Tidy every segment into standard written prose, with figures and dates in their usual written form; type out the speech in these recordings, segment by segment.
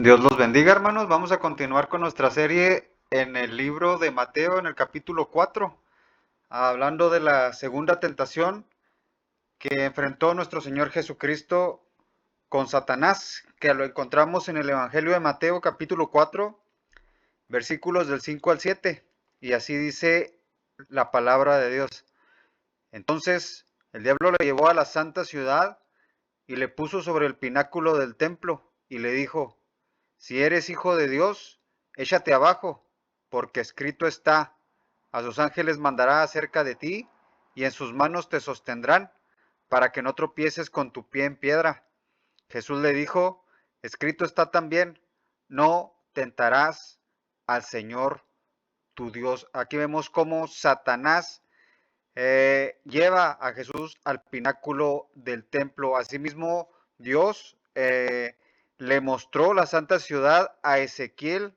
Dios los bendiga, hermanos. Vamos a continuar con nuestra serie en el libro de Mateo, en el capítulo 4, hablando de la segunda tentación que enfrentó nuestro Señor Jesucristo con Satanás, que lo encontramos en el Evangelio de Mateo, capítulo 4, versículos del 5 al 7. Y así dice la palabra de Dios. Entonces el diablo le llevó a la santa ciudad y le puso sobre el pináculo del templo y le dijo: Si eres hijo de Dios, échate abajo, porque escrito está: a sus ángeles mandará acerca de ti, y en sus manos te sostendrán, para que no tropieces con tu pie en piedra. Jesús le dijo: escrito está también: no tentarás al Señor tu Dios. Aquí vemos cómo Satanás lleva a Jesús al pináculo del templo. Asimismo, Dios le mostró la santa ciudad a Ezequiel,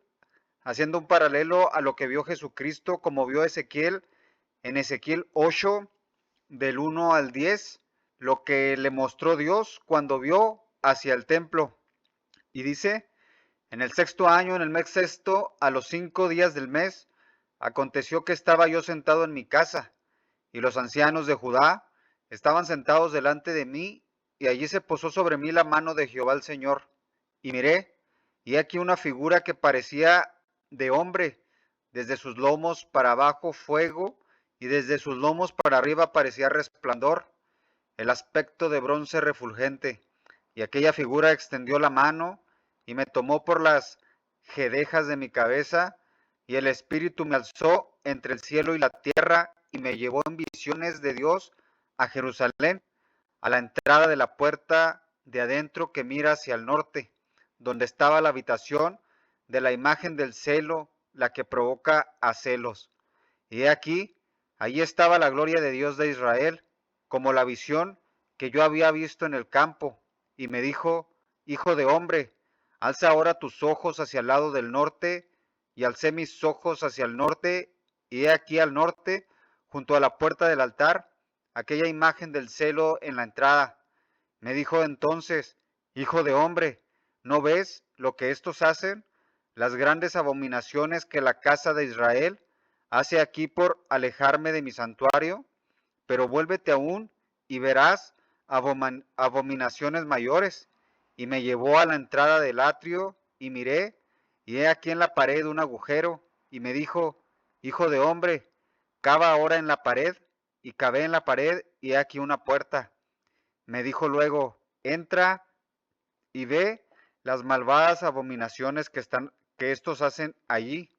haciendo un paralelo a lo que vio Jesucristo, como vio Ezequiel en Ezequiel 8, del 1 al 10, lo que le mostró Dios cuando vio hacia el templo. Y dice: en el sexto año, en el mes sexto, a los 5 días del mes, aconteció que estaba yo sentado en mi casa, y los ancianos de Judá estaban sentados delante de mí, y allí se posó sobre mí la mano de Jehová el Señor. Y miré, y aquí una figura que parecía de hombre, desde sus lomos para abajo fuego, y desde sus lomos para arriba parecía resplandor, el aspecto de bronce refulgente. Y aquella figura extendió la mano, y me tomó por las jedejas de mi cabeza, y el Espíritu me alzó entre el cielo y la tierra, y me llevó en visiones de Dios a Jerusalén, a la entrada de la puerta de adentro que mira hacia el norte, donde estaba la habitación de la imagen del celo, la que provoca a celos. Y he aquí, allí estaba la gloria de Dios de Israel, como la visión que yo había visto en el campo. Y me dijo: hijo de hombre, alza ahora tus ojos hacia el lado del norte. Y alcé mis ojos hacia el norte, y he aquí al norte, junto a la puerta del altar, aquella imagen del celo en la entrada. Me dijo entonces: hijo de hombre, ¿no ves lo que estos hacen? Las grandes abominaciones que la casa de Israel hace aquí por alejarme de mi santuario. Pero vuélvete aún y verás abominaciones mayores. Y me llevó a la entrada del atrio, y miré, y he aquí en la pared un agujero, y me dijo: hijo de hombre, cava ahora en la pared. Y cavé en la pared, y he aquí una puerta. Me dijo luego: entra y ve las malvadas abominaciones que estos hacen allí.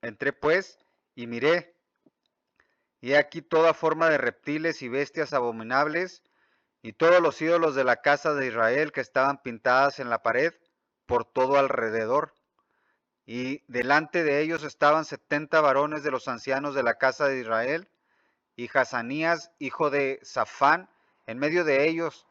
Entré pues y miré, y he aquí toda forma de reptiles y bestias abominables, y todos los ídolos de la casa de Israel que estaban pintadas en la pared por todo alrededor. Y delante de ellos estaban 70 varones de los ancianos de la casa de Israel, y Hazanías, hijo de Safán, en medio de ellos,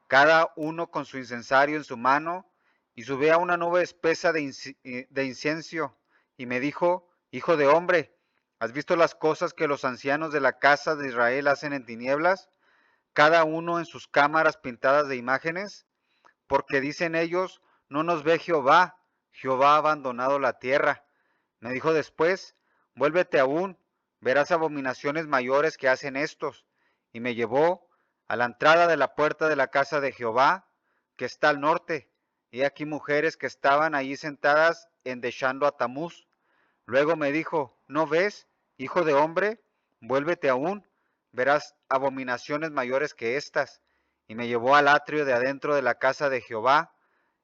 cada uno con su incensario en su mano, y subía una nube espesa de incienso, y me dijo: hijo de hombre, ¿has visto las cosas que los ancianos de la casa de Israel hacen en tinieblas, cada uno en sus cámaras pintadas de imágenes? Porque dicen ellos: no nos ve Jehová, Jehová ha abandonado la tierra. Me dijo después: vuélvete aún, verás abominaciones mayores que hacen estos. Y me llevó a la entrada de la puerta de la casa de Jehová, que está al norte, y aquí mujeres que estaban allí sentadas endechando a Tamuz. Luego me dijo: ¿no ves, hijo de hombre? Vuélvete aún, verás abominaciones mayores que estas. Y me llevó al atrio de adentro de la casa de Jehová,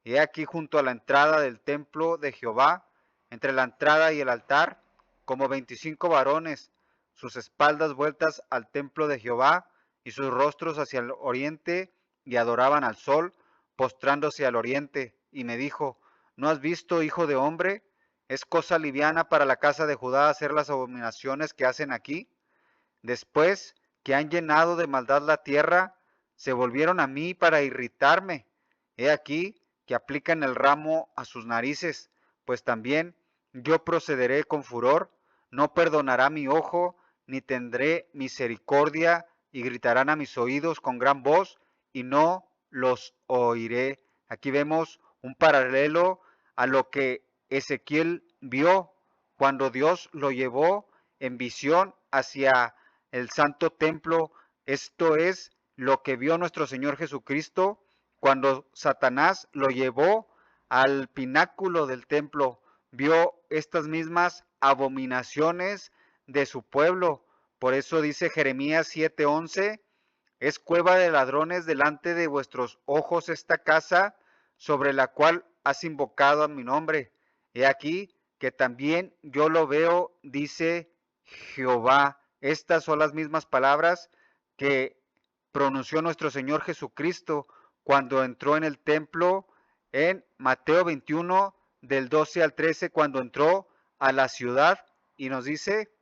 y he aquí junto a la entrada del templo de Jehová, entre la entrada y el altar, como 25 varones, sus espaldas vueltas al templo de Jehová, y sus rostros hacia el oriente, y adoraban al sol, postrándose al oriente. Y me dijo: ¿no has visto, hijo de hombre? ¿Es cosa liviana para la casa de Judá hacer las abominaciones que hacen aquí? Después que han llenado de maldad la tierra, se volvieron a mí para irritarme. He aquí que aplican el ramo a sus narices, pues también yo procederé con furor, no perdonará mi ojo, ni tendré misericordia, y gritarán a mis oídos con gran voz, y no los oiré. Aquí vemos un paralelo a lo que Ezequiel vio cuando Dios lo llevó en visión hacia el santo templo. Esto es lo que vio nuestro Señor Jesucristo cuando Satanás lo llevó al pináculo del templo. Vio estas mismas abominaciones de su pueblo. Por eso dice Jeremías 7:11, es cueva de ladrones delante de vuestros ojos esta casa sobre la cual has invocado a mi nombre. He aquí que también yo lo veo, dice Jehová. Estas son las mismas palabras que pronunció nuestro Señor Jesucristo cuando entró en el templo en Mateo 21, del 12 al 13, cuando entró a la ciudad y nos dice,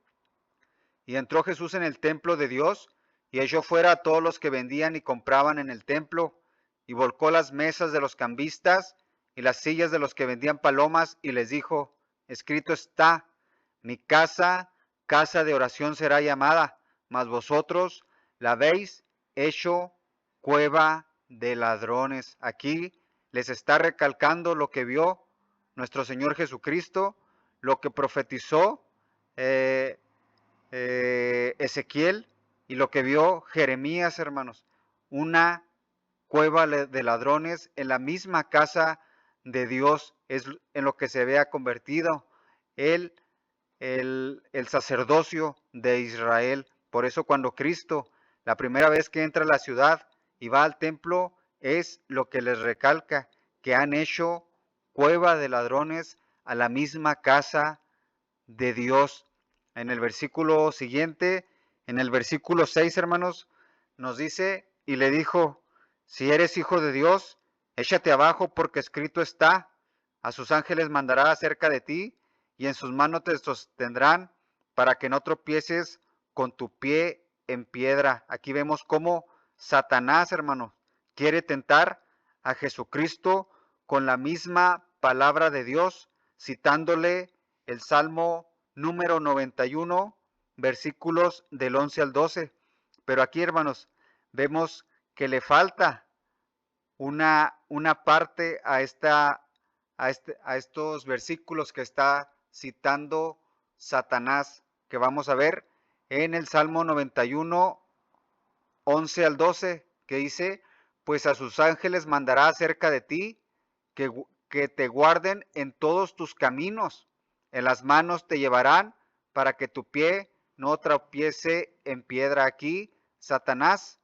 y entró Jesús en el templo de Dios y echó fuera a todos los que vendían y compraban en el templo y volcó las mesas de los cambistas y las sillas de los que vendían palomas y les dijo, escrito está, mi casa, casa de oración será llamada, mas vosotros la habéis hecho cueva de ladrones. Aquí les está recalcando lo que vio nuestro Señor Jesucristo, lo que profetizó eh, Ezequiel y lo que vio Jeremías, hermanos, una cueva de ladrones en la misma casa de Dios, es en lo que se vea convertido el, el sacerdocio de Israel. Por eso cuando Cristo, la primera vez que entra a la ciudad y va al templo, es lo que les recalca, que han hecho cueva de ladrones a la misma casa de Dios. En el versículo siguiente, en el versículo 6, hermanos, nos dice, y le dijo, si eres hijo de Dios, échate abajo porque escrito está, a sus ángeles mandará acerca de ti, y en sus manos te sostendrán para que no tropieces con tu pie en piedra. Aquí vemos cómo Satanás, hermanos, quiere tentar a Jesucristo con la misma palabra de Dios, citándole el Salmo número 91, versículos del 11 al 12. Pero aquí, hermanos, vemos que le falta una parte a estos versículos que está citando Satanás, que vamos a ver en el Salmo 91, 11 al 12, que dice, pues a sus ángeles mandará acerca de ti, que te guarden en todos tus caminos, en las manos te llevarán para que tu pie no tropiece en piedra. Aquí Satanás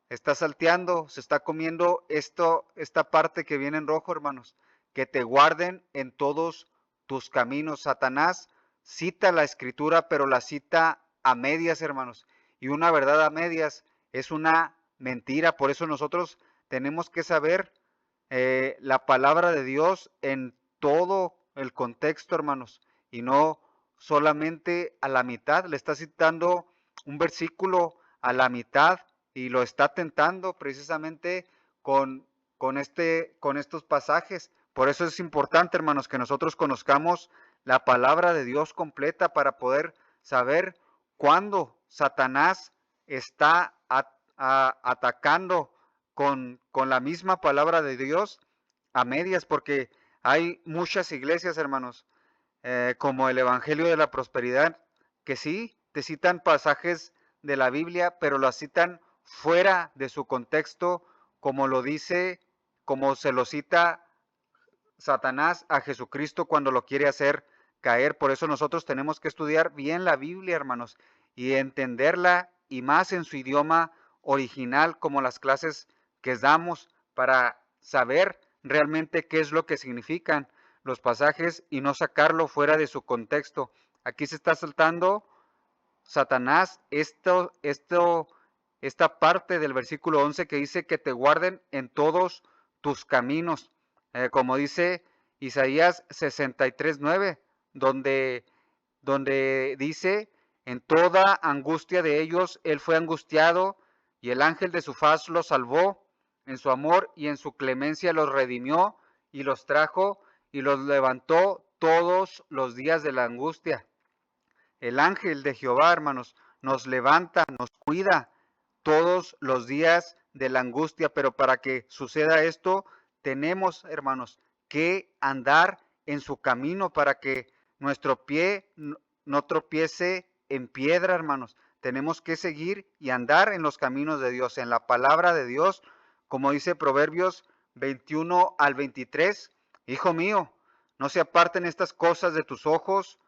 está salteando, se está comiendo esta parte que viene en rojo, hermanos, que te guarden en todos tus caminos. Satanás cita la escritura, pero la cita a medias, hermanos, y una verdad a medias es una mentira. Por eso nosotros tenemos que saber la palabra de Dios en todo el contexto, hermanos, y no solamente a la mitad. Le está citando un versículo a la mitad y lo está tentando precisamente con estos pasajes. Por eso es importante, hermanos, que nosotros conozcamos la palabra de Dios completa para poder saber cuándo Satanás está atacando con la misma palabra de Dios a medias, porque hay muchas iglesias, hermanos, como el Evangelio de la Prosperidad, que sí, te citan pasajes de la Biblia, pero las citan fuera de su contexto, como lo dice, como se lo cita Satanás a Jesucristo cuando lo quiere hacer caer. Por eso nosotros tenemos que estudiar bien la Biblia, hermanos, y entenderla, y más en su idioma original, como las clases que damos, para saber realmente qué es lo que significan los pasajes y no sacarlo fuera de su contexto. Aquí se está saltando Satanás esta parte del versículo 11 que dice que te guarden en todos tus caminos, como dice Isaías 63:9, donde dice, en toda angustia de ellos, él fue angustiado y el ángel de su faz los salvó, en su amor y en su clemencia los redimió y los trajo y los levantó todos los días de la angustia. El ángel de Jehová, hermanos, nos levanta, nos cuida todos los días de la angustia, pero para que suceda esto, tenemos, hermanos, que andar en su camino para que nuestro pie no tropiece en piedra, hermanos. Tenemos que seguir y andar en los caminos de Dios, en la palabra de Dios, como dice Proverbios 21 al 23. Hijo mío, no se aparten estas cosas de tus ojos,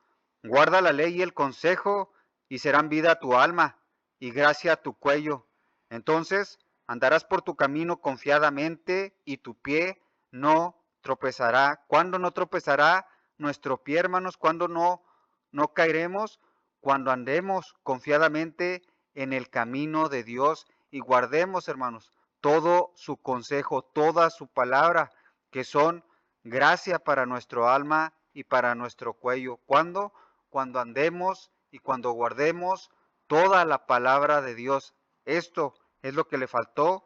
guarda la ley y el consejo, y serán vida a tu alma y gracia a tu cuello. Entonces andarás por tu camino confiadamente y tu pie no tropezará. ¿Cuándo no tropezará nuestro pie, hermanos? ¿Cuándo no caeremos? Cuando andemos confiadamente en el camino de Dios y guardemos, hermanos, todo su consejo, toda su palabra, que son gracia para nuestro alma y para nuestro cuello. ¿Cuándo? Cuando andemos y cuando guardemos toda la palabra de Dios. Esto es lo que le faltó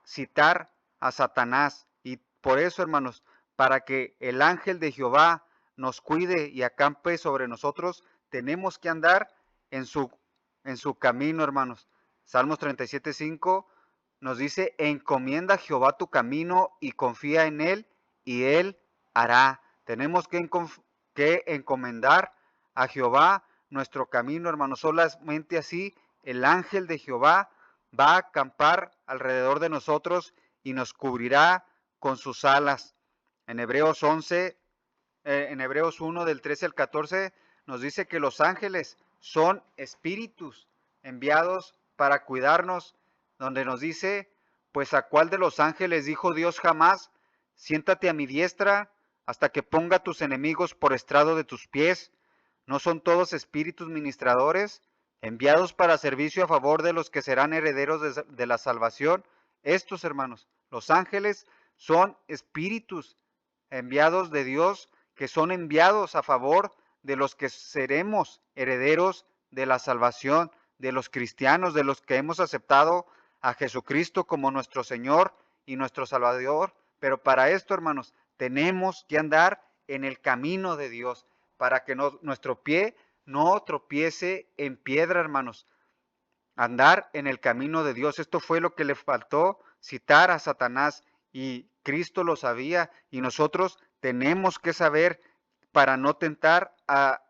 citar a Satanás. Y por eso, hermanos, para que el ángel de Jehová nos cuide y acampe sobre nosotros, tenemos que andar en su camino, hermanos. Salmos 37:5 nos dice, encomienda a Jehová tu camino y confía en él, y él hará. Tenemos que encomendar a Jehová nuestro camino, hermanos. Solamente así el ángel de Jehová va a acampar alrededor de nosotros y nos cubrirá con sus alas. En Hebreos 11, en Hebreos 1 del 13 al 14 nos dice que los ángeles son espíritus enviados para cuidarnos, donde nos dice, pues a cuál de los ángeles dijo Dios jamás, siéntate a mi diestra hasta que ponga a tus enemigos por estrado de tus pies. ¿No son todos espíritus ministradores, enviados para servicio a favor de los que serán herederos de la salvación? Estos, hermanos, los ángeles son espíritus enviados de Dios, que son enviados a favor de los que seremos herederos de la salvación, de los cristianos, de los que hemos aceptado a Jesucristo como nuestro Señor y nuestro Salvador. Pero para esto, hermanos, tenemos que andar en el camino de Dios, para que nuestro pie no tropiece en piedra, hermanos. Andar en el camino de Dios. Esto fue lo que le faltó citar a Satanás, y Cristo lo sabía, y nosotros tenemos que saber para no tentar a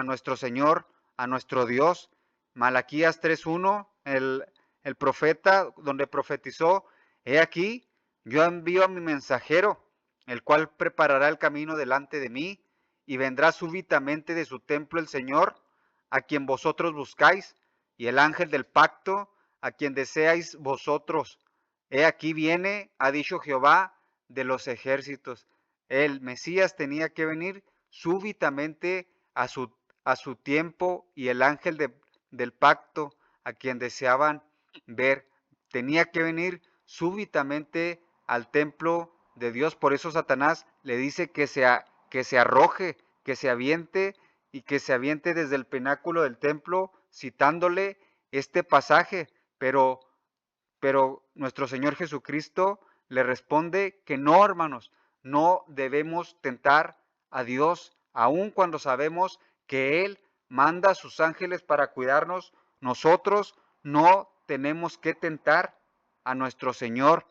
nuestro Señor, a nuestro Dios. Malaquías 3:1, el profeta, donde profetizó, he aquí, yo envío a mi mensajero, el cual preparará el camino delante de mí, y vendrá súbitamente de su templo el Señor, a quien vosotros buscáis, y el ángel del pacto, a quien deseáis vosotros. He aquí viene, ha dicho Jehová de los ejércitos. El Mesías tenía que venir súbitamente a su tiempo, y el ángel del pacto, a quien deseaban ver, tenía que venir súbitamente al templo de Dios. Por eso Satanás le dice que se arroje, que se aviente, y que se aviente desde el pináculo del templo, citándole este pasaje. Pero nuestro Señor Jesucristo le responde que no, hermanos, no debemos tentar a Dios, aun cuando sabemos que Él manda a sus ángeles para cuidarnos. Nosotros no tenemos que tentar a nuestro Señor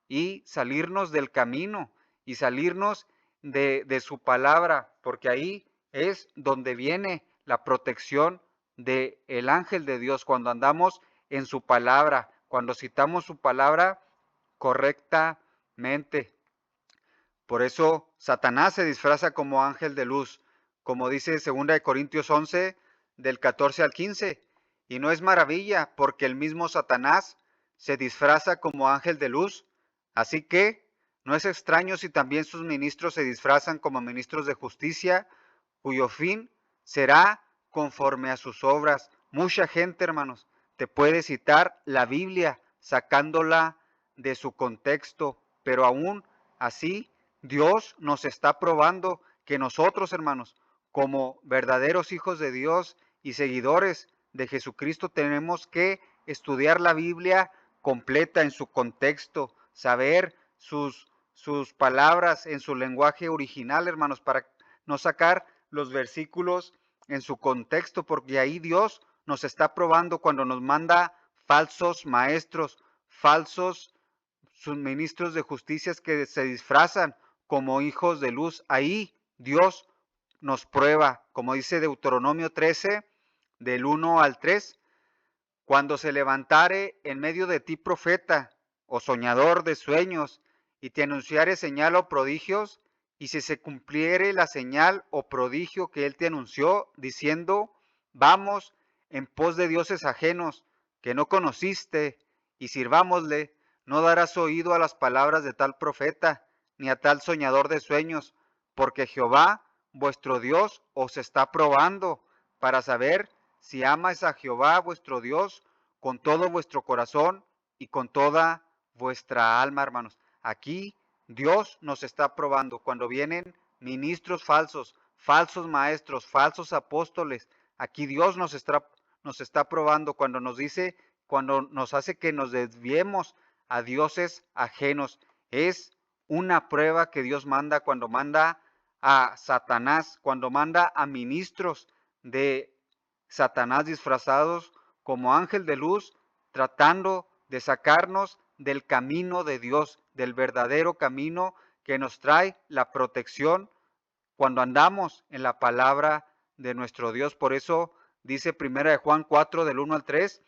y salirnos del camino y salirnos de su palabra, porque ahí es donde viene la protección del ángel de Dios, cuando andamos en su palabra, cuando citamos su palabra correctamente. Por eso Satanás se disfraza como ángel de luz, como dice 2 Corintios 11, del 14 al 15. Y no es maravilla, porque el mismo Satanás se disfraza como ángel de luz. Así que no es extraño si también sus ministros se disfrazan como ministros de justicia, cuyo fin será conforme a sus obras. Mucha gente, hermanos, te puede citar la Biblia sacándola de su contexto, pero aún así Dios nos está probando que nosotros, hermanos, como verdaderos hijos de Dios y seguidores de Jesucristo, tenemos que estudiar la Biblia completa en su contexto, saber sus palabras en su lenguaje original, hermanos, para no sacar los versículos en su contexto, porque ahí Dios nos está probando cuando nos manda falsos maestros, falsos ministros de justicia que se disfrazan como hijos de luz. Ahí Dios nos prueba, como dice Deuteronomio 13, del 1 al 3, cuando se levantare en medio de ti profeta o soñador de sueños, y te anunciare señal o prodigios, y si se cumpliere la señal o prodigio que él te anunció, diciendo, vamos en pos de dioses ajenos que no conociste, y sirvámosle, no darás oído a las palabras de tal profeta, ni a tal soñador de sueños, porque Jehová, vuestro Dios, os está probando para saber si amáis a Jehová vuestro Dios con todo vuestro corazón y con toda vuestra alma, hermanos. Aquí Dios nos está probando cuando vienen ministros falsos, falsos maestros, falsos apóstoles. Aquí Dios nos está probando cuando nos dice, cuando nos hace que nos desviemos a dioses ajenos. Es una prueba que Dios manda cuando manda a Satanás, cuando manda a ministros de Satanás disfrazados como ángel de luz, tratando de sacarnos del camino de Dios, del verdadero camino que nos trae la protección cuando andamos en la palabra de nuestro Dios. Por eso dice 1 Juan 4 del 1 al 3,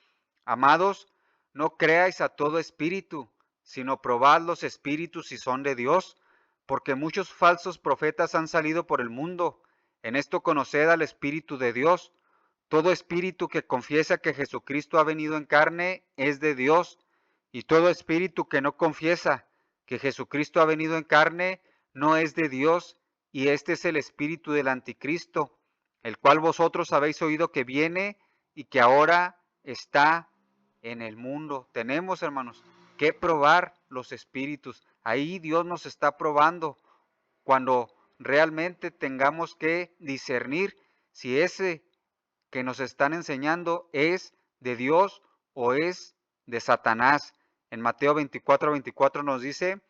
amados, no creáis a todo espíritu, sino probad los espíritus si son de Dios, porque muchos falsos profetas han salido por el mundo. En esto conoced al Espíritu de Dios. Todo espíritu que confiesa que Jesucristo ha venido en carne es de Dios, y todo espíritu que no confiesa que Jesucristo ha venido en carne no es de Dios, y este es el espíritu del anticristo, el cual vosotros habéis oído que viene y que ahora está en el mundo. Tenemos, hermanos, que probar los espíritus. Ahí Dios nos está probando cuando realmente tengamos que discernir si ese que nos están enseñando es de Dios o es de Satanás. En Mateo 24 nos dice,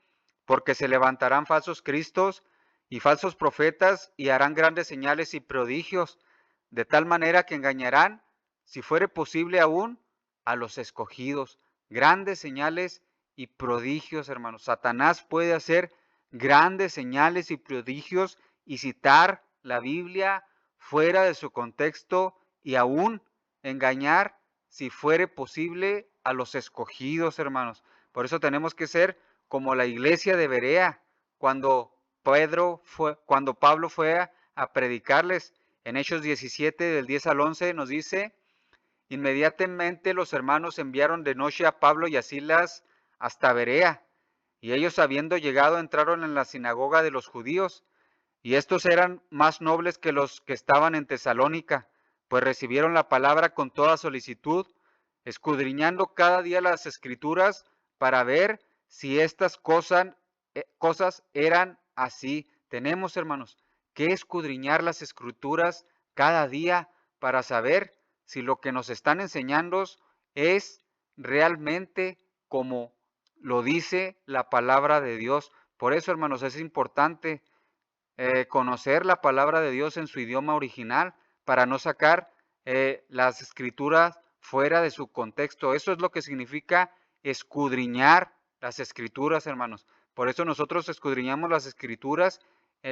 porque se levantarán falsos cristos y falsos profetas y harán grandes señales y prodigios, de tal manera que engañarán, si fuere posible aún, a los escogidos. Grandes señales y prodigios, hermanos. Satanás puede hacer grandes señales y prodigios y citar la Biblia fuera de su contexto y aún engañar, si fuere posible, a los escogidos, hermanos. Por eso tenemos que ser como la iglesia de Berea, cuando Pablo fue a predicarles. En Hechos 17, del 10 al 11, nos dice, inmediatamente los hermanos enviaron de noche a Pablo y a Silas hasta Berea, y ellos habiendo llegado entraron en la sinagoga de los judíos, y estos eran más nobles que los que estaban en Tesalónica, pues recibieron la palabra con toda solicitud, escudriñando cada día las escrituras para ver si estas cosas eran así. Tenemos, hermanos, que escudriñar las escrituras cada día para saber si lo que nos están enseñando es realmente como lo dice la palabra de Dios. Por eso, hermanos, es importante conocer la palabra de Dios en su idioma original para no sacar las escrituras fuera de su contexto. Eso es lo que significa escudriñar las escrituras, hermanos. Por eso nosotros escudriñamos las escrituras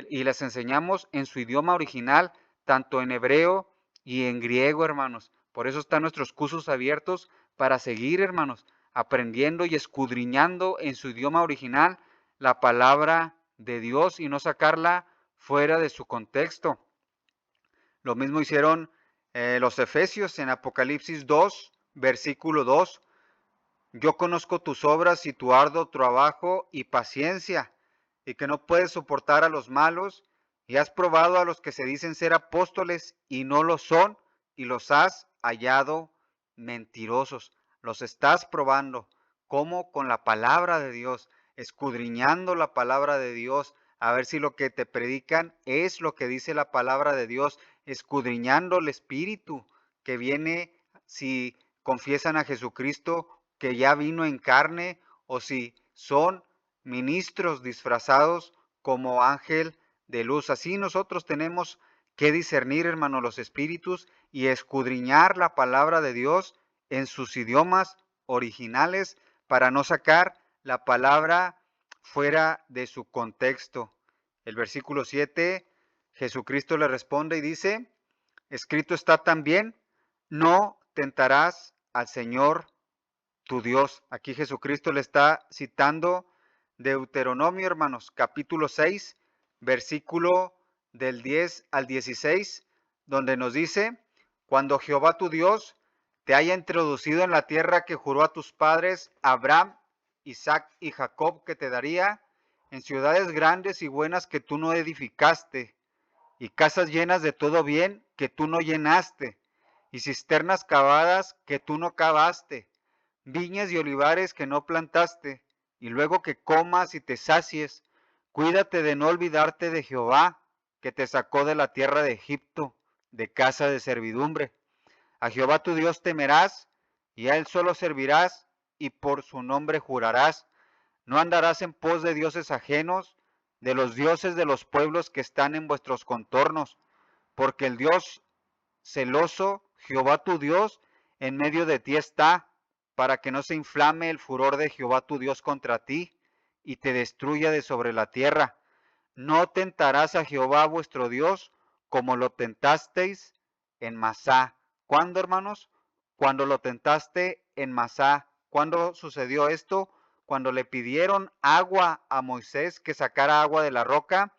y las enseñamos en su idioma original, tanto en hebreo y en griego, hermanos. Por eso están nuestros cursos abiertos para seguir, hermanos, aprendiendo y escudriñando en su idioma original la palabra de Dios y no sacarla fuera de su contexto. Lo mismo hicieron los efesios en Apocalipsis 2, versículo 2. Yo conozco tus obras y tu arduo trabajo y paciencia, y que no puedes soportar a los malos, y has probado a los que se dicen ser apóstoles y no lo son, y los has hallado mentirosos. Los estás probando, como con la palabra de Dios, escudriñando la palabra de Dios, a ver si lo que te predican es lo que dice la palabra de Dios, escudriñando el Espíritu que viene si confiesan a Jesucristo que ya vino en carne, o si son ministros disfrazados como ángel de luz. Así nosotros tenemos que discernir, hermano, los espíritus y escudriñar la palabra de Dios en sus idiomas originales para no sacar la palabra fuera de su contexto. El versículo 7, Jesucristo le responde y dice, escrito está también, no tentarás al Señor tu Dios. Aquí Jesucristo le está citando Deuteronomio, hermanos, capítulo 6, versículo del 10 al 16, donde nos dice, cuando Jehová tu Dios te haya introducido en la tierra que juró a tus padres, Abraham, Isaac y Jacob, que te daría, en ciudades grandes y buenas que tú no edificaste, y casas llenas de todo bien que tú no llenaste, y cisternas cavadas que tú no cavaste, viñas y olivares que no plantaste, y luego que comas y te sacies, cuídate de no olvidarte de Jehová, que te sacó de la tierra de Egipto, de casa de servidumbre. A Jehová tu Dios temerás, y a él solo servirás, y por su nombre jurarás. No andarás en pos de dioses ajenos, de los dioses de los pueblos que están en vuestros contornos, porque el Dios celoso, Jehová tu Dios, en medio de ti está, para que no se inflame el furor de Jehová tu Dios contra ti, y te destruya de sobre la tierra. No tentarás a Jehová vuestro Dios, como lo tentasteis en Masá. ¿Cuándo, hermanos? Cuando lo tentaste en Masá. ¿Cuándo sucedió esto? Cuando le pidieron agua a Moisés, que sacara agua de la roca,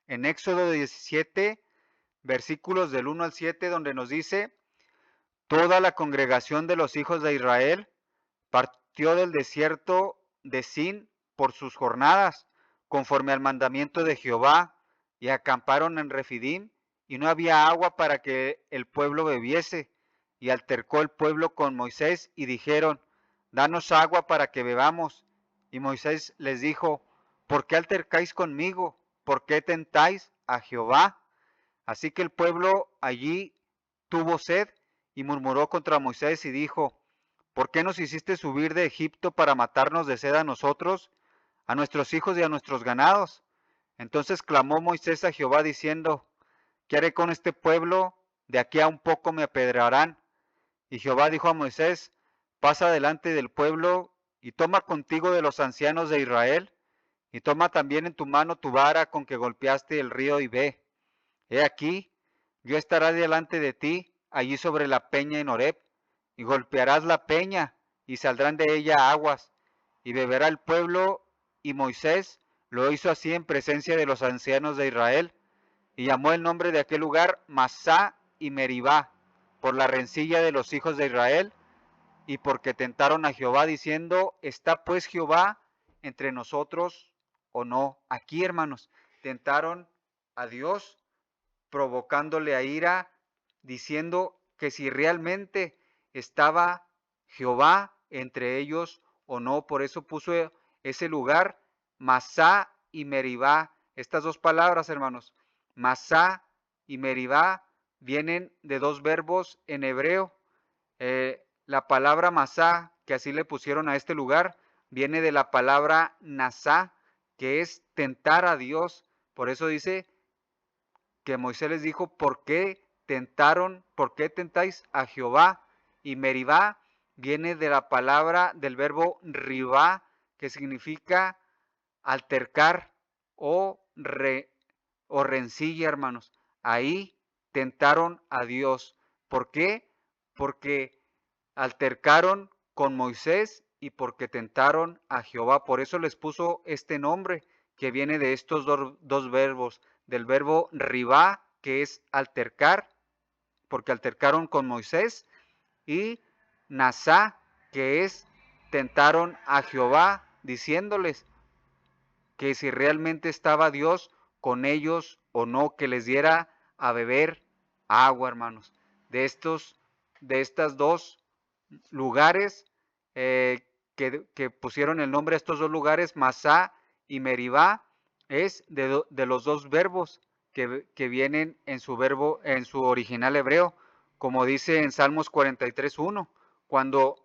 en Éxodo 17, versículos del 1 al 7, donde nos dice, toda la congregación de los hijos de Israel partió del desierto de Sin por sus jornadas, conforme al mandamiento de Jehová, y acamparon en Refidim, y no había agua para que el pueblo bebiese. Y altercó el pueblo con Moisés, y dijeron, danos agua para que bebamos. Y Moisés les dijo, ¿por qué altercáis conmigo? ¿Por qué tentáis a Jehová? Así que el pueblo allí tuvo sed y murmuró contra Moisés y dijo, ¿por qué nos hiciste subir de Egipto para matarnos de sed a nosotros, a nuestros hijos y a nuestros ganados? Entonces clamó Moisés a Jehová diciendo, ¿qué haré con este pueblo? De aquí a un poco me apedrearán. Y Jehová dijo a Moisés, pasa delante del pueblo y toma contigo de los ancianos de Israel, y toma también en tu mano tu vara con que golpeaste el río y ve. He aquí, yo estaré delante de ti, allí sobre la peña en Horeb, y golpearás la peña, y saldrán de ella aguas, y beberá el pueblo, y Moisés lo hizo así en presencia de los ancianos de Israel, y llamó el nombre de aquel lugar Masá y Meribá, por la rencilla de los hijos de Israel, y porque tentaron a Jehová diciendo, ¿está pues Jehová entre nosotros o no? Aquí, hermanos, tentaron a Dios provocándole a ira, diciendo que si realmente estaba Jehová entre ellos o no. Por eso puso ese lugar, Masá y Meribá. Estas dos palabras, hermanos, Masá y Meribá, vienen de dos verbos en hebreo. La palabra Masá, que así le pusieron a este lugar, viene de la palabra Nasá, que es tentar a Dios. Por eso dice que Moisés les dijo, por qué tentáis a Jehová? Y Meribá viene de la palabra, del verbo ribá, que significa altercar o rencilla, hermanos. Ahí tentaron a Dios. ¿Por qué? Porque altercaron con Moisés y porque tentaron a Jehová. Por eso les puso este nombre que viene de estos dos verbos, del verbo ribá, que es altercar, porque altercaron con Moisés, y nasá, que es tentaron a Jehová, diciéndoles que si realmente estaba Dios con ellos o no, que les diera a beber agua, hermanos. De estas dos lugares que pusieron el nombre a estos dos lugares, Masá y Meribá, es de los dos verbos que vienen en en su original hebreo, como dice en Salmos 43:1, cuando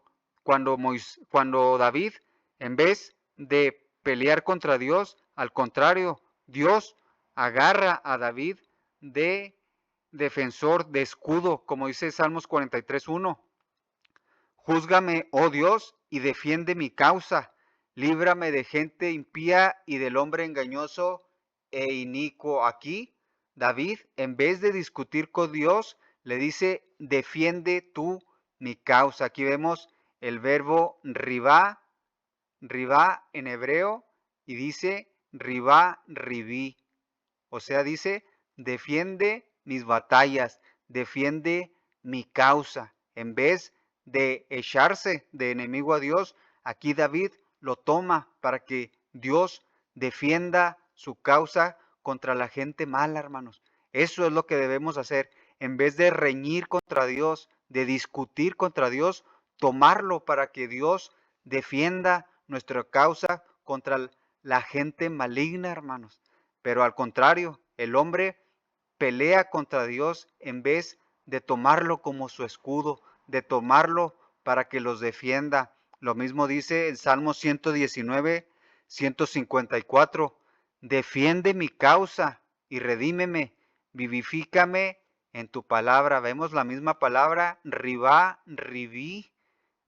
David, en vez de pelear contra Dios, al contrario, Dios agarra a David de defensor, de escudo, como dice Salmos 43:1. Júzgame, oh Dios, y defiende mi causa. Líbrame de gente impía y del hombre engañoso e inicuo. Aquí, David, en vez de discutir con Dios, le dice, defiende tú mi causa. Aquí vemos el verbo ribá en hebreo, y dice ribá, ribí. O sea, dice, defiende mis batallas, defiende mi causa. En vez de echarse de enemigo a Dios, aquí David lo toma para que Dios defienda su causa contra la gente mala, hermanos. Eso es lo que debemos hacer. En vez de reñir contra Dios, de discutir contra Dios, tomarlo para que Dios defienda nuestra causa contra la gente maligna, hermanos. Pero al contrario, el hombre pelea contra Dios en vez de tomarlo como su escudo, de tomarlo para que los defienda. Lo mismo dice el Salmo 119, 154. Defiende mi causa y redímeme, vivifícame en tu palabra. Vemos la misma palabra, ribá, ribí.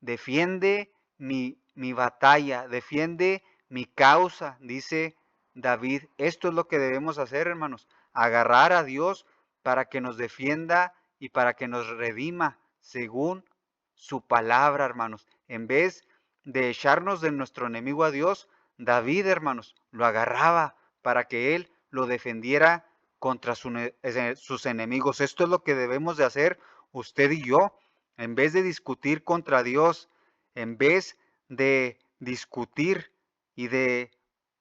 Defiende mi batalla, defiende mi causa, dice David. Esto es lo que debemos hacer, hermanos, agarrar a Dios para que nos defienda y para que nos redima según su palabra, hermanos. En vez de echarnos de nuestro enemigo a Dios, David, hermanos, lo agarraba para que él lo defendiera contra sus enemigos. Esto es lo que debemos de hacer usted y yo. En vez de discutir contra Dios, en vez de discutir y de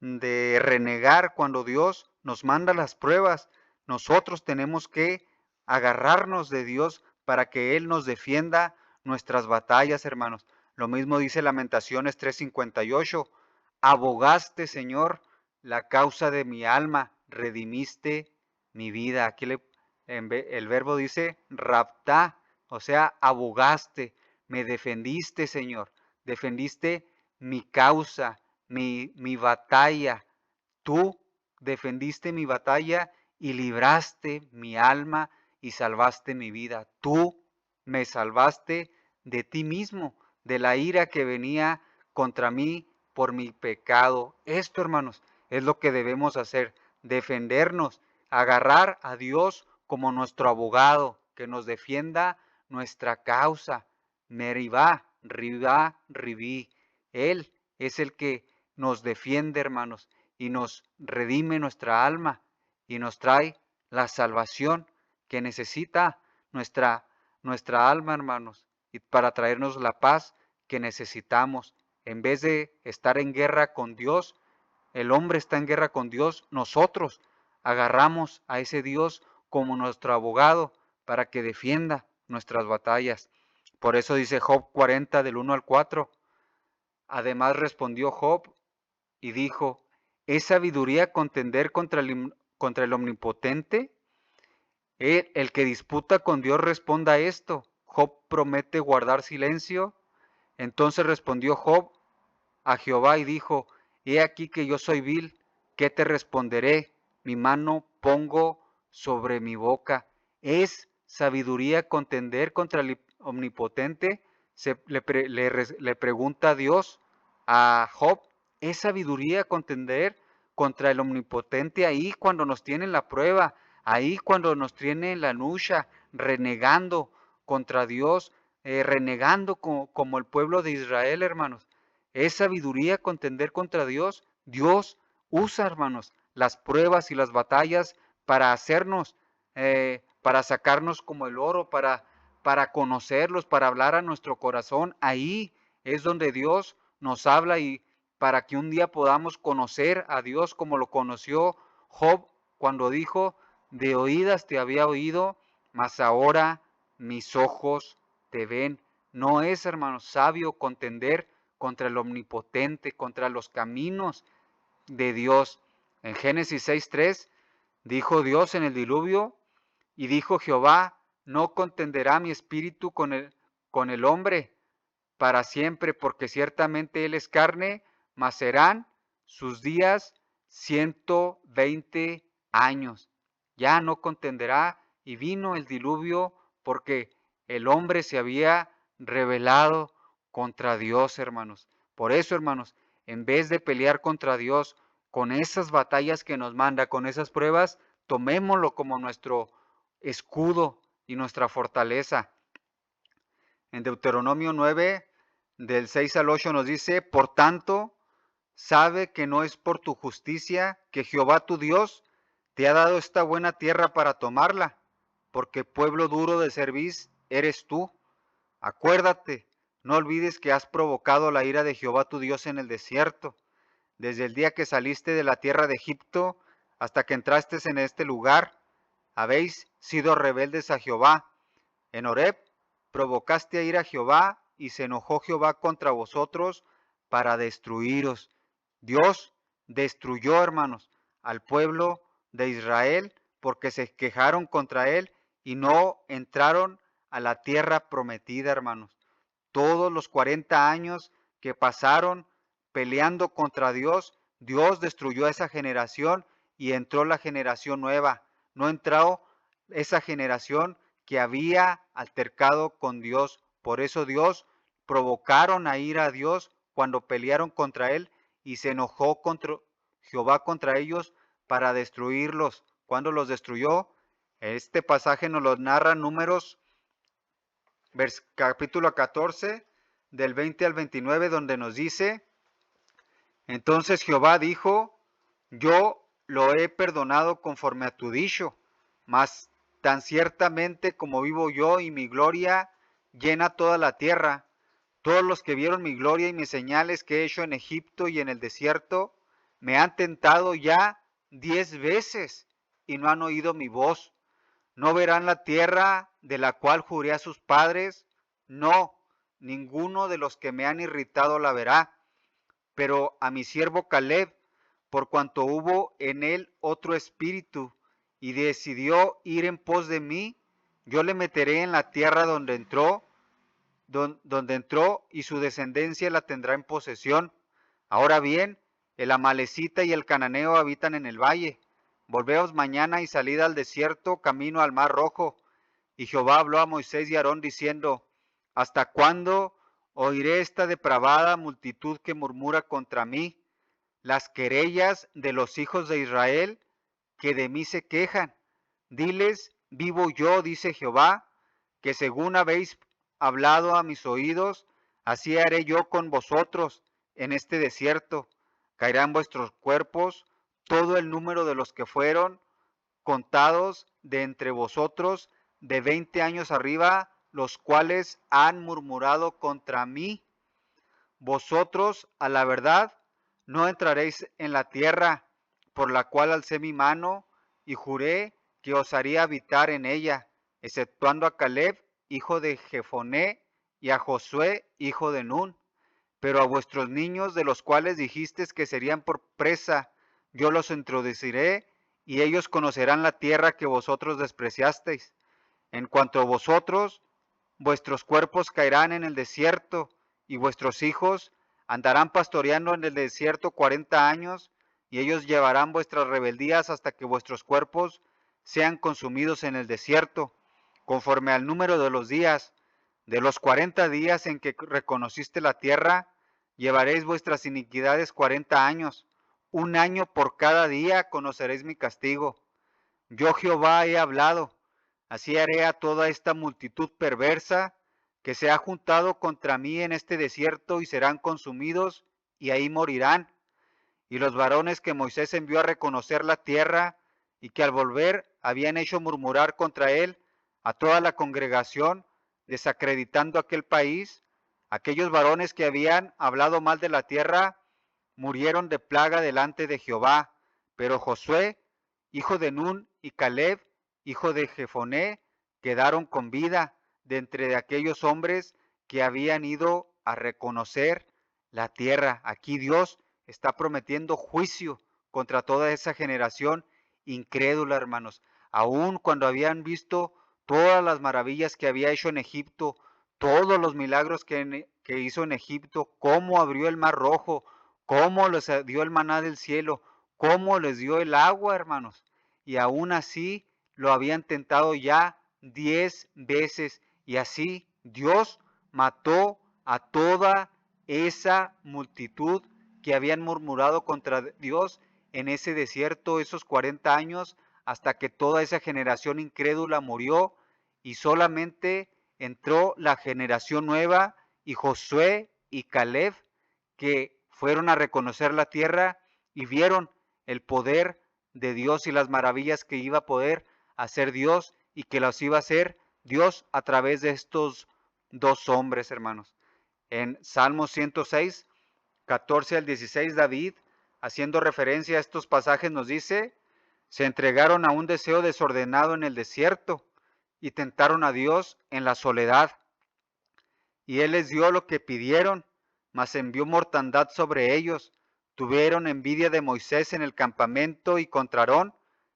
renegar cuando Dios nos manda las pruebas, nosotros tenemos que agarrarnos de Dios para que Él nos defienda nuestras batallas, hermanos. Lo mismo dice Lamentaciones 3:58. Abogaste, Señor, la causa de mi alma, redimiste mi vida. Aquí el verbo dice raptá, o sea, abogaste, me defendiste, Señor, defendiste mi causa, mi batalla. Tú defendiste mi batalla y libraste mi alma y salvaste mi vida. Tú me salvaste de ti mismo, de la ira que venía contra mí por mi pecado. Esto, hermanos, es lo que debemos hacer, defendernos, agarrar a Dios como nuestro abogado, que nos defienda nuestra causa. Meribá, ribá, ribí. Él es el que nos defiende, hermanos, y nos redime nuestra alma y nos trae la salvación que necesita nuestra alma, hermanos, y para traernos la paz que necesitamos. En vez de estar en guerra con Dios, el hombre está en guerra con Dios, nosotros agarramos a ese Dios como nuestro abogado para que defienda nuestras batallas. Por eso dice Job 40 del 1 al 4. Además respondió Job y dijo, ¿es sabiduría contender contra el omnipotente? El que disputa con Dios responda a esto. Job promete guardar silencio. Entonces respondió Job a Jehová y dijo, he aquí que yo soy vil, ¿qué te responderé? Mi mano pongo sobre mi boca. ¿Es sabiduría contender contra el omnipotente? Le pregunta Dios a Job, ¿es sabiduría contender contra el omnipotente ahí cuando nos tienen la prueba, ahí cuando nos tienen la lucha, renegando contra Dios, renegando como el pueblo de Israel, hermanos? ¿Es sabiduría contender contra Dios? Dios usa, hermanos, las pruebas y las batallas para hacernos, para sacarnos como el oro, para conocerlos, para hablar a nuestro corazón. Ahí es donde Dios nos habla y para que un día podamos conocer a Dios como lo conoció Job cuando dijo, de oídas te había oído, mas ahora mis ojos te ven. No es, hermanos, sabio contender contra el omnipotente, contra los caminos de Dios. En Génesis 6:3 dijo Dios en el diluvio y dijo Jehová, no contenderá mi espíritu con el hombre para siempre, porque ciertamente él es carne, mas serán sus días 120 años. Ya no contenderá y vino el diluvio porque el hombre se había rebelado contra Dios, hermanos. Por eso, hermanos, en vez de pelear contra Dios con esas batallas que nos manda, con esas pruebas, tomémoslo como nuestro escudo y nuestra fortaleza. En Deuteronomio 9, del 6 al 8 nos dice, por tanto, sabe que no es por tu justicia que Jehová tu Dios te ha dado esta buena tierra para tomarla, porque pueblo duro de cerviz eres tú. Acuérdate, no olvides que has provocado la ira de Jehová tu Dios en el desierto, desde el día que saliste de la tierra de Egipto hasta que entraste en este lugar. Habéis sido rebeldes a Jehová. En Horeb provocaste a ir a Jehová y se enojó Jehová contra vosotros para destruiros. Dios destruyó, hermanos, al pueblo de Israel porque se quejaron contra él y no entraron a la tierra prometida, hermanos. Todos los 40 años que pasaron peleando contra Dios, Dios destruyó a esa generación y entró la generación nueva. No entró esa generación que había altercado con Dios. Por eso Dios provocaron a ir a Dios cuando pelearon contra él y se enojó contra Jehová contra ellos para destruirlos. ¿Cuándo los destruyó? Este pasaje nos lo narra Números capítulo 14, del 20 al 29, donde nos dice, entonces Jehová dijo, yo lo he perdonado conforme a tu dicho, mas tan ciertamente como vivo yo y mi gloria llena toda la tierra, todos los que vieron mi gloria y mis señales que he hecho en Egipto y en el desierto, me han tentado ya 10 veces y no han oído mi voz. No verán la tierra de la cual juré a sus padres, no, ninguno de los que me han irritado la verá. Pero a mi siervo Caleb, por cuanto hubo en él otro espíritu y decidió ir en pos de mí, yo le meteré en la tierra donde entró y su descendencia la tendrá en posesión. Ahora bien, el amalecita y el cananeo habitan en el valle. Volveos mañana y salid al desierto, camino al mar rojo. Y Jehová habló a Moisés y a Aarón diciendo, ¿hasta cuándo oiré esta depravada multitud que murmura contra mí? Las querellas de los hijos de Israel que de mí se quejan. Diles, vivo yo, dice Jehová, que según habéis hablado a mis oídos, así haré yo con vosotros en este desierto. Caerán vuestros cuerpos todo el número de los que fueron contados de entre vosotros de 20 años arriba, los cuales han murmurado contra mí. Vosotros, a la verdad, no entraréis en la tierra por la cual alcé mi mano y juré que os haría habitar en ella, exceptuando a Caleb, hijo de Jefoné, y a Josué, hijo de Nun. Pero a vuestros niños, de los cuales dijisteis que serían por presa, yo los introduciré, y ellos conocerán la tierra que vosotros despreciasteis. En cuanto a vosotros, vuestros cuerpos caerán en el desierto, y vuestros hijos andarán pastoreando en el desierto 40 años, y ellos llevarán vuestras rebeldías hasta que vuestros cuerpos sean consumidos en el desierto, conforme al número de los días. De los 40 días en que reconociste la tierra, llevaréis vuestras iniquidades 40 años. Un año por cada día conoceréis mi castigo. Yo Jehová he hablado. Así haré a toda esta multitud perversa que se ha juntado contra mí en este desierto y serán consumidos y ahí morirán. Y los varones que Moisés envió a reconocer la tierra y que al volver habían hecho murmurar contra él a toda la congregación, desacreditando aquel país, aquellos varones que habían hablado mal de la tierra, murieron de plaga delante de Jehová. Pero Josué, hijo de Nun, y Caleb, hijo de Jefoné, quedaron con vida de entre aquellos hombres que habían ido a reconocer la tierra. Aquí Dios está prometiendo juicio contra toda esa generación incrédula, hermanos. Aun cuando habían visto todas las maravillas que había hecho en Egipto, todos los milagros que hizo en Egipto, cómo abrió el mar rojo, cómo les dio el maná del cielo, cómo les dio el agua, hermanos. Y aún así lo habían tentado ya 10 veces. Y así Dios mató a toda esa multitud que habían murmurado contra Dios en ese desierto esos 40 años hasta que toda esa generación incrédula murió y solamente entró la generación nueva y Josué y Caleb que fueron a reconocer la tierra y vieron el poder de Dios y las maravillas que iba a poder hacer Dios y que las iba a hacer Dios a través de estos dos hombres, hermanos. En Salmo 106, 14 al 16, David, haciendo referencia a estos pasajes, nos dice, se entregaron a un deseo desordenado en el desierto y tentaron a Dios en la soledad. Y él les dio lo que pidieron, mas envió mortandad sobre ellos. Tuvieron envidia de Moisés en el campamento y contra Aarón,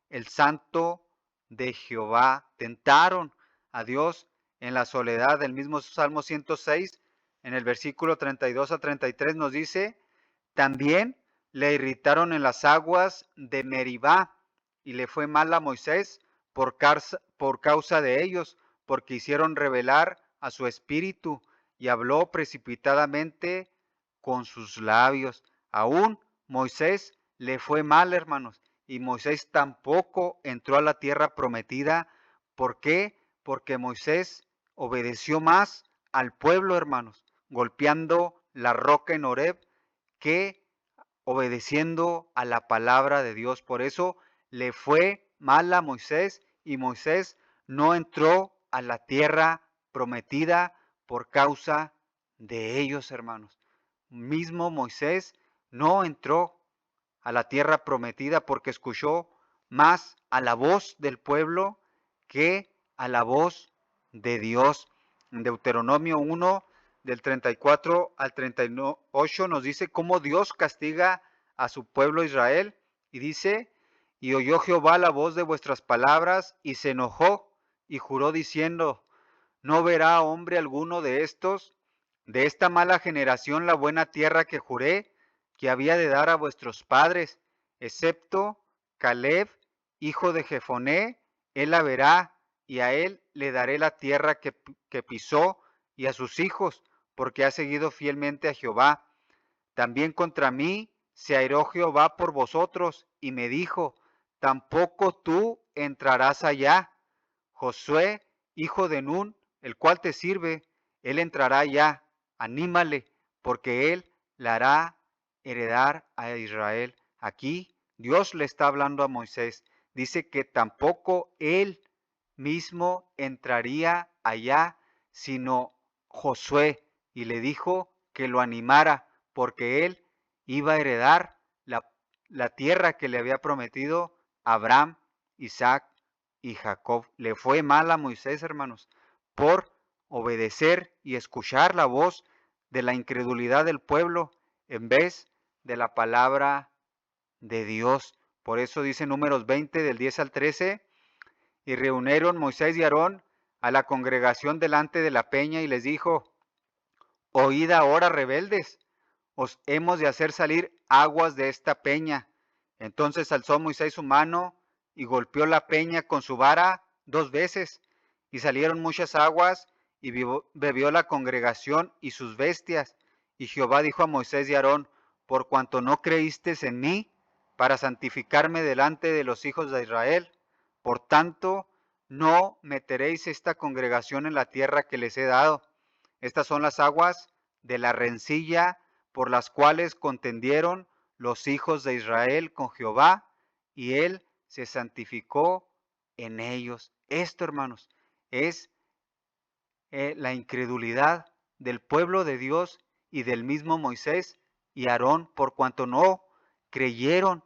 el santo de Jehová. Tentaron a Dios en la soledad. El mismo Salmo 106, en el versículo 32 a 33 nos dice, también le irritaron en las aguas de Meribá y le fue mal a Moisés por causa de ellos, porque hicieron rebelar a su espíritu y habló precipitadamente con sus labios. Aún Moisés le fue mal, hermanos, y Moisés tampoco entró a la tierra prometida. ¿Por qué? Porque Moisés obedeció más al pueblo, hermanos, golpeando la roca en Horeb que obedeciendo a la palabra de Dios. Por eso le fue mal a Moisés y Moisés no entró a la tierra prometida por causa de ellos, hermanos. Mismo Moisés no entró a la tierra prometida porque escuchó más a la voz del pueblo que a la voz de Dios. En Deuteronomio 1, del 34 al 38 nos dice cómo Dios castiga a su pueblo Israel y dice, y oyó Jehová la voz de vuestras palabras y se enojó y juró diciendo, no verá hombre alguno de estos, de esta mala generación, la buena tierra que juré que había de dar a vuestros padres, excepto Caleb, hijo de Jefoné, él la verá, y a él le daré la tierra que pisó, y a sus hijos, porque ha seguido fielmente a Jehová. También contra mí se airó Jehová por vosotros, y me dijo, tampoco tú entrarás allá. Josué, hijo de Nun, el cual te sirve, él entrará ya, anímale, porque él la hará heredar a Israel. Aquí Dios le está hablando a Moisés. Dice que tampoco él mismo entraría allá, sino Josué, y le dijo que lo animara, porque él iba a heredar la tierra que le había prometido a Abraham, Isaac y Jacob. Le fue mal a Moisés, hermanos, por obedecer y escuchar la voz de la incredulidad del pueblo en vez de la palabra de Dios. Por eso dice Números 20 del 10 al 13, y reunieron Moisés y Aarón a la congregación delante de la peña y les dijo, oíd ahora, rebeldes, os hemos de hacer salir aguas de esta peña. Entonces alzó Moisés su mano y golpeó la peña con su vara 2 veces, y salieron muchas aguas, y bebió la congregación y sus bestias. Y Jehová dijo a Moisés y Aarón, por cuanto no creísteis en mí, para santificarme delante de los hijos de Israel, por tanto, no meteréis esta congregación en la tierra que les he dado. Estas son las aguas de la rencilla por las cuales contendieron los hijos de Israel con Jehová, y él se santificó en ellos. Esto, hermanos, es la incredulidad del pueblo de Dios y del mismo Moisés y Aarón, por cuanto no creyeron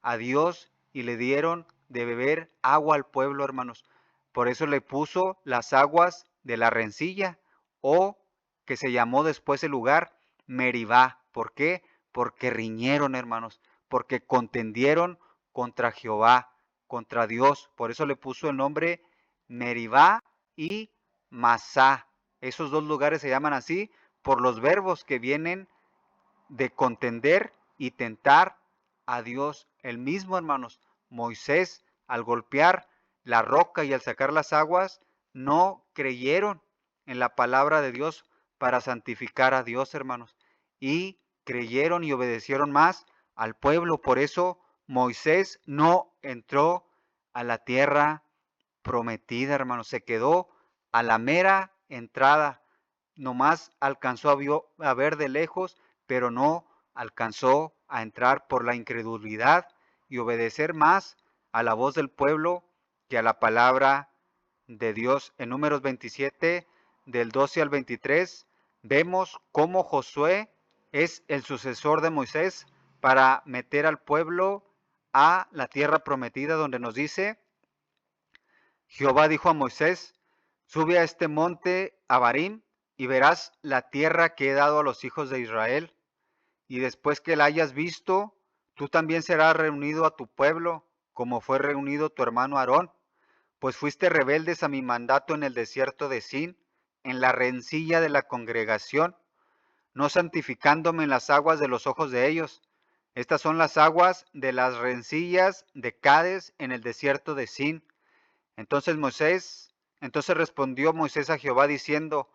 a Dios y le dieron de beber agua al pueblo, hermanos. Por eso le puso las aguas de la rencilla, o que se llamó después el lugar Meribá. ¿Por qué? Porque riñeron, hermanos, porque contendieron contra Jehová, contra Dios. Por eso le puso el nombre Meribá y Masá. Esos dos lugares se llaman así por los verbos que vienen de contender y tentar a Dios. El mismo, hermanos, Moisés, al golpear la roca y al sacar las aguas, no creyeron en la palabra de Dios para santificar a Dios, hermanos, y creyeron y obedecieron más al pueblo. Por eso Moisés no entró a la tierra prometida, hermanos. Se quedó a la mera entrada. Nomás alcanzó a ver de lejos, pero no alcanzó a entrar por la incredulidad y obedecer más a la voz del pueblo que a la palabra de Dios. En Números 27, del 12 al 23, vemos cómo Josué es el sucesor de Moisés para meter al pueblo a la tierra prometida, donde nos dice: Jehová dijo a Moisés: sube a este monte Abarim y verás la tierra que he dado a los hijos de Israel, y después que la hayas visto, tú también serás reunido a tu pueblo, como fue reunido tu hermano Aarón, pues fuiste rebeldes a mi mandato en el desierto de Sin, en la rencilla de la congregación, no santificándome en las aguas de los ojos de ellos. Estas son las aguas de las rencillas de Cades en el desierto de Sin. Entonces respondió Moisés a Jehová diciendo: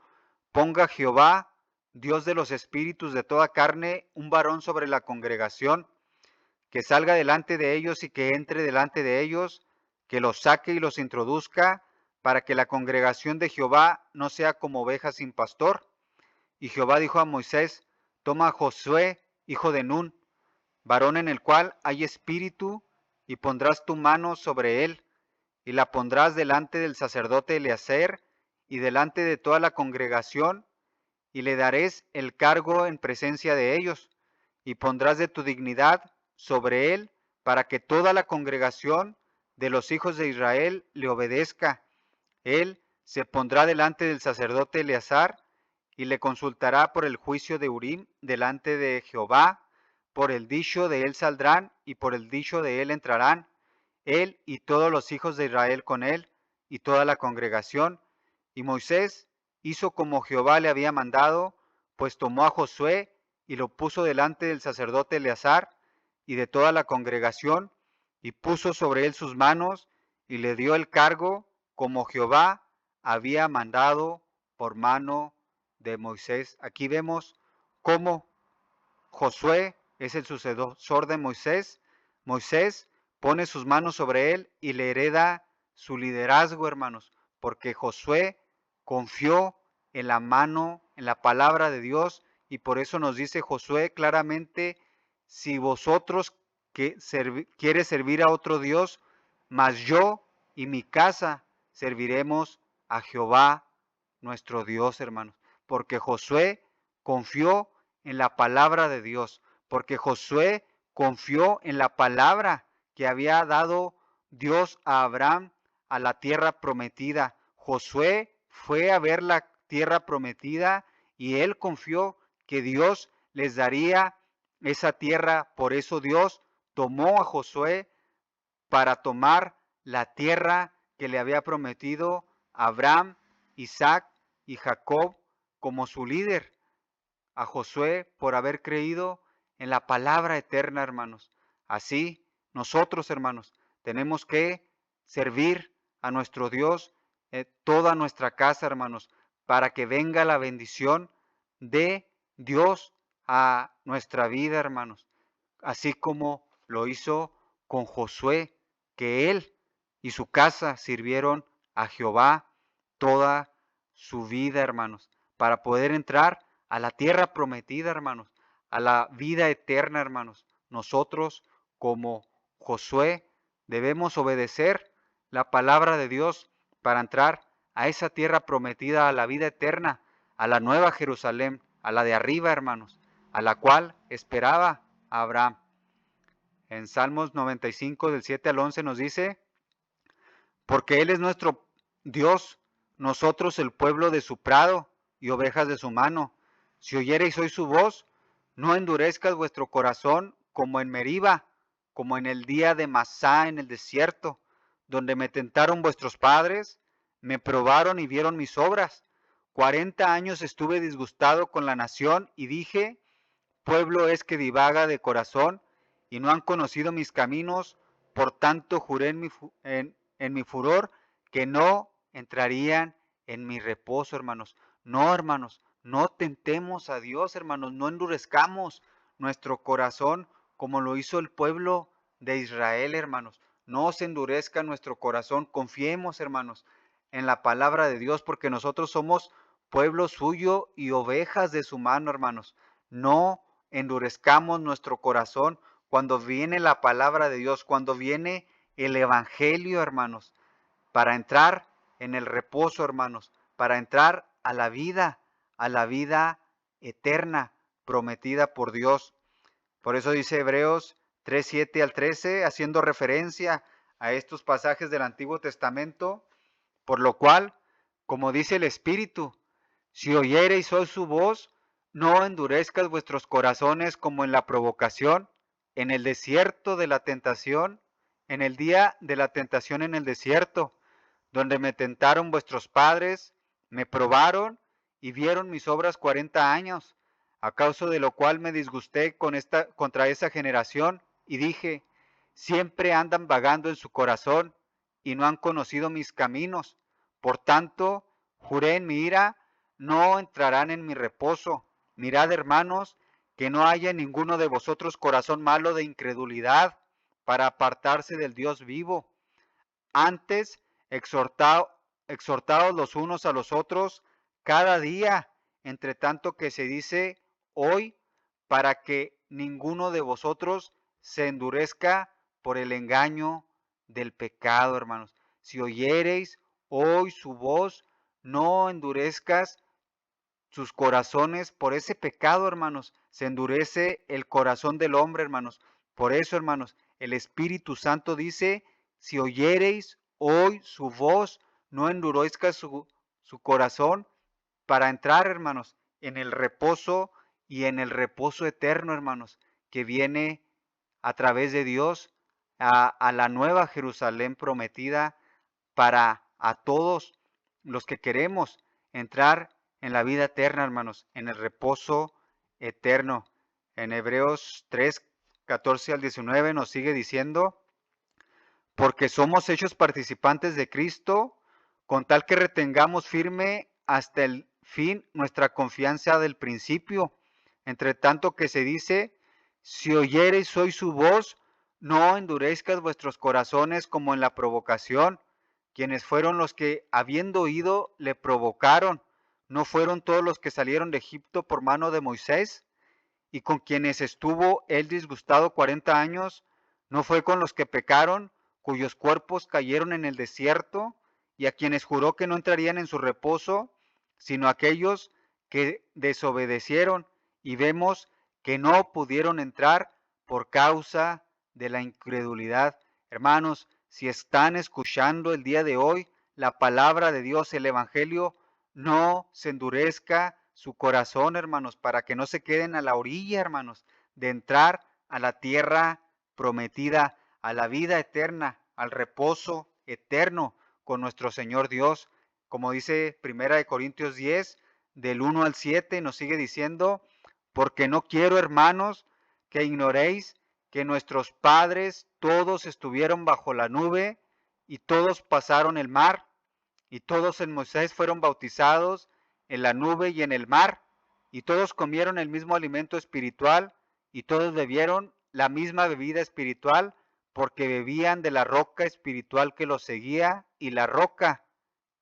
ponga Jehová, Dios de los espíritus de toda carne, un varón sobre la congregación, que salga delante de ellos y que entre delante de ellos, que los saque y los introduzca, para que la congregación de Jehová no sea como ovejas sin pastor. Y Jehová dijo a Moisés: toma a Josué, hijo de Nun, varón en el cual hay espíritu, y pondrás tu mano sobre él, y la pondrás delante del sacerdote Eleazar y delante de toda la congregación, y le daréis el cargo en presencia de ellos, y pondrás de tu dignidad sobre él, para que toda la congregación de los hijos de Israel le obedezca. Él se pondrá delante del sacerdote Eleazar y le consultará por el juicio de Urim delante de Jehová. Por el dicho de él saldrán y por el dicho de él entrarán, él y todos los hijos de Israel con él y toda la congregación. Y Moisés hizo como Jehová le había mandado, pues tomó a Josué y lo puso delante del sacerdote Eleazar y de toda la congregación, y puso sobre él sus manos y le dio el cargo como Jehová había mandado por mano de Moisés. Aquí vemos cómo Josué es el sucesor de Moisés. Moisés pone sus manos sobre él y le hereda su liderazgo, hermanos, porque Josué confió en la mano, en la palabra de Dios, y por eso nos dice Josué claramente: si vosotros quiere servir a otro Dios, mas yo y mi casa serviremos a Jehová nuestro Dios, hermanos, porque Josué confió en la palabra de Dios, porque Josué confió en la palabra que había dado Dios a Abraham, a la tierra prometida. Josué fue a ver la tierra prometida y él confió que Dios les daría esa tierra. Por eso Dios tomó a Josué para tomar la tierra que le había prometido a Abraham, Isaac y Jacob como su líder. A Josué por haber creído en la palabra eterna, hermanos. Así, nosotros, hermanos, tenemos que servir a nuestro Dios toda nuestra casa, hermanos, para que venga la bendición de Dios a nuestra vida, hermanos. Así como lo hizo con Josué, que él y su casa sirvieron a Jehová toda su vida, hermanos, para poder entrar a la tierra prometida, hermanos, a la vida eterna, hermanos. Nosotros, como Josué, debemos obedecer la palabra de Dios para entrar a esa tierra prometida, a la vida eterna, a la nueva Jerusalén, a la de arriba, hermanos, a la cual esperaba Abraham. En Salmos 95 del 7 al 11 nos dice: porque Él es nuestro Dios, nosotros el pueblo de su prado y ovejas de su mano. Si oyereis hoy su voz, no endurezcas vuestro corazón como en Meriba, como en el día de Masá en el desierto, donde me tentaron vuestros padres, me probaron y vieron mis obras. 40 años estuve disgustado con la nación y dije: pueblo es que divaga de corazón y no han conocido mis caminos, por tanto juré en mi furor que no entrarían en mi reposo, hermanos. No, hermanos, no tentemos a Dios, hermanos, no endurezcamos nuestro corazón como lo hizo el pueblo de Israel, hermanos. No se endurezca nuestro corazón. Confiemos, hermanos, en la palabra de Dios, porque nosotros somos pueblo suyo y ovejas de su mano, hermanos. No endurezcamos nuestro corazón cuando viene la palabra de Dios, cuando viene el evangelio, hermanos, para entrar en el reposo, hermanos, para entrar a la vida eterna prometida por Dios. Por eso dice Hebreos 3:7 al 13, haciendo referencia a estos pasajes del Antiguo Testamento, por lo cual, como dice el Espíritu, si oyereis hoy su voz, no endurezcas vuestros corazones como en la provocación, en el desierto de la tentación, en el día de la tentación en el desierto, donde me tentaron vuestros padres, me probaron y vieron mis obras 40 años, a causa de lo cual me disgusté contra esa generación y dije, siempre andan vagando en su corazón y no han conocido mis caminos. Por tanto, juré en mi ira, no entrarán en mi reposo. Mirad, hermanos, que no haya en ninguno de vosotros corazón malo de incredulidad para apartarse del Dios vivo. Antes, exhortaos los unos a los otros cada día, entre tanto que se dice hoy, para que ninguno de vosotros se endurezca por el engaño del pecado, hermanos. Si oyereis hoy su voz, no endurezcas sus corazones por ese pecado, hermanos. Se endurece el corazón del hombre, hermanos. Por eso, hermanos, el Espíritu Santo dice, si oyereis hoy su voz, no endurezca su corazón para entrar, hermanos, en el reposo y en el reposo eterno, hermanos, que viene a través de Dios a la nueva Jerusalén prometida para a todos los que queremos entrar en la vida eterna, hermanos, en el reposo eterno. En Hebreos 3, 14 al 19 nos sigue diciendo, porque somos hechos participantes de Cristo, con tal que retengamos firme hasta el fin nuestra confianza del principio. Entre tanto que se dice, si oyereis hoy su voz, no endurezcas vuestros corazones como en la provocación, quienes fueron los que, habiendo oído, le provocaron. ¿No fueron todos los que salieron de Egipto por mano de Moisés? Y con quienes estuvo él disgustado 40 años, ¿no fue con los que pecaron, cuyos cuerpos cayeron en el desierto, y a quienes juró que no entrarían en su reposo, sino aquellos que desobedecieron, y vemos que no pudieron entrar por causa de la incredulidad? Hermanos, si están escuchando el día de hoy la palabra de Dios, el Evangelio, no se endurezca su corazón, hermanos, para que no se queden a la orilla, hermanos, de entrar a la tierra prometida, a la vida eterna, al reposo eterno con nuestro Señor Dios. Como dice Primera de Corintios 10, del 1 al 7, nos sigue diciendo, porque no quiero, hermanos, que ignoréis que nuestros padres todos estuvieron bajo la nube y todos pasaron el mar y todos en Moisés fueron bautizados en la nube y en el mar, y todos comieron el mismo alimento espiritual, y todos bebieron la misma bebida espiritual, porque bebían de la roca espiritual que los seguía, y la roca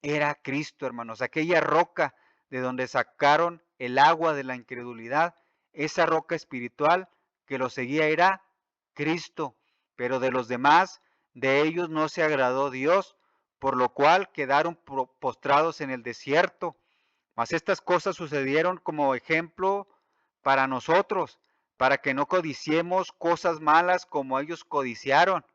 era Cristo, hermanos, aquella roca de donde sacaron el agua de la incredulidad, esa roca espiritual que los seguía era Cristo, pero de los demás, de ellos no se agradó Dios, por lo cual quedaron postrados en el desierto. Mas estas cosas sucedieron como ejemplo para nosotros, para que no codiciemos cosas malas como ellos codiciaron,